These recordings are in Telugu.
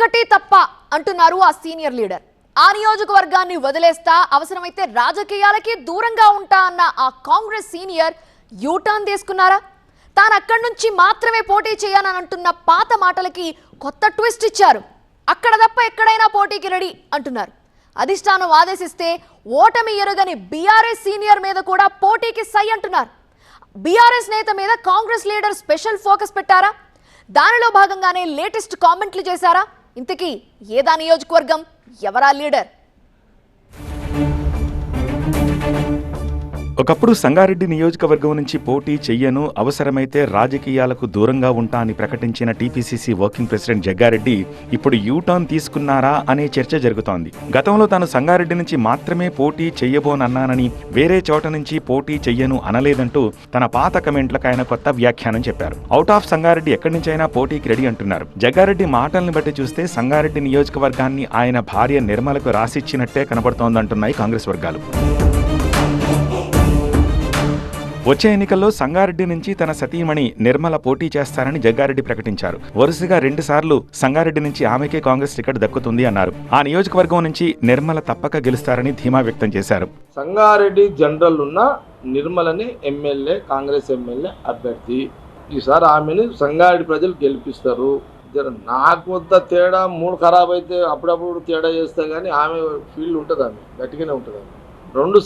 ఒక్కటి తప్ప అంటున్నారు ఆ సీనియర్ లీడర్. ఆ నియోజకవర్గాన్ని వదిలేస్తా, అవసరమైతే రాజకీయాలకి దూరంగా ఉంటా అన్న ఆ కాంగ్రెస్ సీనియర్ యూటర్న్ తీసుకున్నారా? తాను అక్కడి నుంచి మాత్రమే పోటీ చేయాలని అంటున్న పాత మాటలకి కొత్త ట్విస్ట్ ఇచ్చారు. అక్కడ తప్ప ఎక్కడైనా పోటీకి రెడీ అంటున్నారు. అధిష్టానం ఆదేశిస్తే ఓటమి ఎరుగని బీఆర్ఎస్ సీనియర్ మీద కూడా పోటీకి సై అంటున్నారు. బీఆర్ఎస్ నేత మీద కాంగ్రెస్ లీడర్ స్పెషల్ ఫోకస్ పెట్టారా? దానిలో భాగంగానే లేటెస్ట్ కామెంట్లు చేశారా? ఇంతకీ ఏదా నియోజకవర్గం, ఎవరా లీడర్? ఒకప్పుడు సంగారెడ్డి నియోజకవర్గం నుంచి పోటీ చెయ్యను, అవసరమైతే రాజకీయాలకు దూరంగా ఉంటా అని ప్రకటించిన టీపీసీసీ వర్కింగ్ ప్రెసిడెంట్ జగ్గారెడ్డి ఇప్పుడు యూటర్న్ తీసుకున్నారా అనే చర్చ జరుగుతోంది. గతంలో తాను సంగారెడ్డి నుంచి మాత్రమే పోటీ చెయ్యబోనన్నానని, వేరే చోట నుంచి పోటీ చెయ్యను అనలేదంటూ తన పాత కమెంట్లకు ఆయన కొత్త వ్యాఖ్యానం చెప్పారు. అవుట్ ఆఫ్ సంగారెడ్డి ఎక్కడి నుంచైనా పోటీకి రెడీ అంటున్నారు. జగ్గారెడ్డి మాటల్ని బట్టి చూస్తే సంగారెడ్డి నియోజకవర్గాన్ని ఆయన భార్య నిర్మలకు రాసిచ్చినట్టే కనబడుతోందంటున్నాయి కాంగ్రెస్ వర్గాలు. వచ్చే ఎన్నికల్లో సంగారెడ్డి నుంచి తన సతీమణి నిర్మల పోటీ చేస్తారని జగ్గారెడ్డి ప్రకటించారు. వరుసగా 2 సార్లు సంగారెడ్డి నుంచి ఆమెకే కాంగ్రెస్ టికెట్ దక్కుతుంది అన్నారు. ఆ నియోజకవర్గం నుంచి నిర్మల తప్పక గెలుస్తారని ధీమా వ్యక్తం చేశారు. సంగారెడ్డి జనరల్ ఉన్న నిర్మలని ఎమ్మెల్యే, కాంగ్రెస్ ఎమ్మెల్యే అభ్యర్థి. ఈసారి ఆమెను సంగారెడ్డి ప్రజలు గెలిపిస్తారు. నాకు వద్ద తేడా మూడు ఖరాబ్ అయితే అప్పుడప్పుడు తేడా చేస్తే కానీ ఆమె ఫీల్డ్ ఉంటుంది, ఆమె గట్టిగానే ఉంటుంది. 2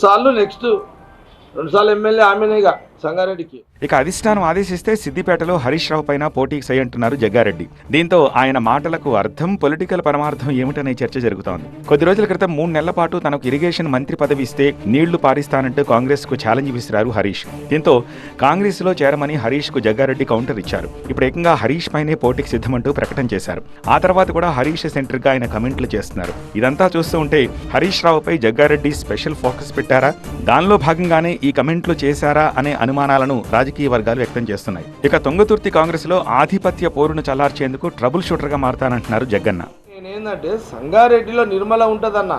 సార్లు ఎమ్మెల్యే ఆమెనేగా సంగారెడ్డికి. ఇక అధిష్టానం ఆదేశిస్తే సిద్దిపేటలో హరీష్ రావు పైన పోటీకి సై అంటున్నారు జగ్గారెడ్డి. దీంతో ఆయన మాటలకు అర్థం, పొలిటికల్ పరమార్థం ఏమిటనే చర్చ జరుగుతోంది. కొద్ది రోజుల క్రితం 3 నెలల పాటు తనకు ఇరిగేషన్ మంత్రి పదవి ఇస్తే నీళ్లు పారిస్తానంటూ కాంగ్రెస్ కు ఛాలెంజ్ విసిరారు హరీష్. దీంతో కాంగ్రెస్ లో చేరమని హరీష్ కు జగ్గారెడ్డి కౌంటర్ ఇచ్చారు. ఇప్పుడు ఏకంగా హరీష్ పైనే పోటీకి సిద్ధమంటూ ప్రకటన చేశారు. ఆ తర్వాత కూడా హరీష్ సెంటర్ గా ఆయన కమెంట్లు చేస్తున్నారు. ఇదంతా చూస్తూ ఉంటే హరీష్ రావుపై జగ్గారెడ్డి స్పెషల్ ఫోకస్ పెట్టారా, దానిలో భాగంగానే ఈ కమెంట్లు చేశారా అనే అనుమానాలను రాజకీయ వర్గాలు వ్యక్తం చేస్తున్నాయి. ఇక తుంగతుర్తి కాంగ్రెస్ లో ఆధిపత్య పోరును చల్లార్చేందుకు ట్రబుల్ షూటర్ గా మారతానంటున్నారు జగ్గన్న. నేనేందంటే సంగారెడ్డిలో నిర్మల ఉంటుందన్న,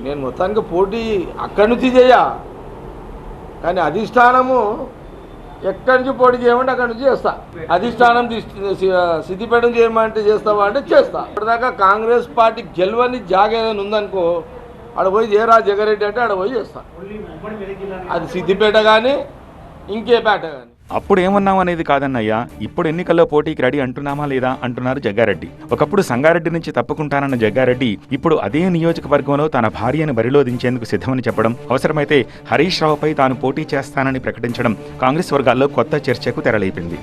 నేను మొత్తానికి పోటీ అక్కడి నుంచి చేయా, కానీ అధిష్టానము ఎక్కడి నుంచి పోటీ చేయమంటే అక్కడి నుంచి చేస్తా. అధిష్టానం సిద్దిపేట చేయమంటే చేస్తావా అంటే చేస్తా. ఇప్పటిదాకా కాంగ్రెస్ పార్టీ గెలవని జాగేదని ఉందనుకో, ఆడ పోయి చేయరా జగ్గారెడ్డి అంటే ఆడ పోయి చేస్తా. అది సిద్దిపేట కానీ ఇంకే పేట కానీ. అప్పుడు ఏమన్నాం అనేది కాదన్నయ్యా, ఇప్పుడు ఎన్నికల్లో పోటీకి రెడీ అంటున్నామా లేదా అంటున్నారు జగ్గారెడ్డి. ఒకప్పుడు సంగారెడ్డి నుంచి తప్పుకుంటానన్న జగ్గారెడ్డి ఇప్పుడు అదే నియోజకవర్గంలో తన భార్యను బరిలో దించేందుకు సిద్ధమని చెప్పడం, అవసరమైతే హరీష్ రావుపై తాను పోటీ చేస్తానని ప్రకటించడం కాంగ్రెస్ వర్గాల్లో కొత్త చర్చకు తెరలేపింది.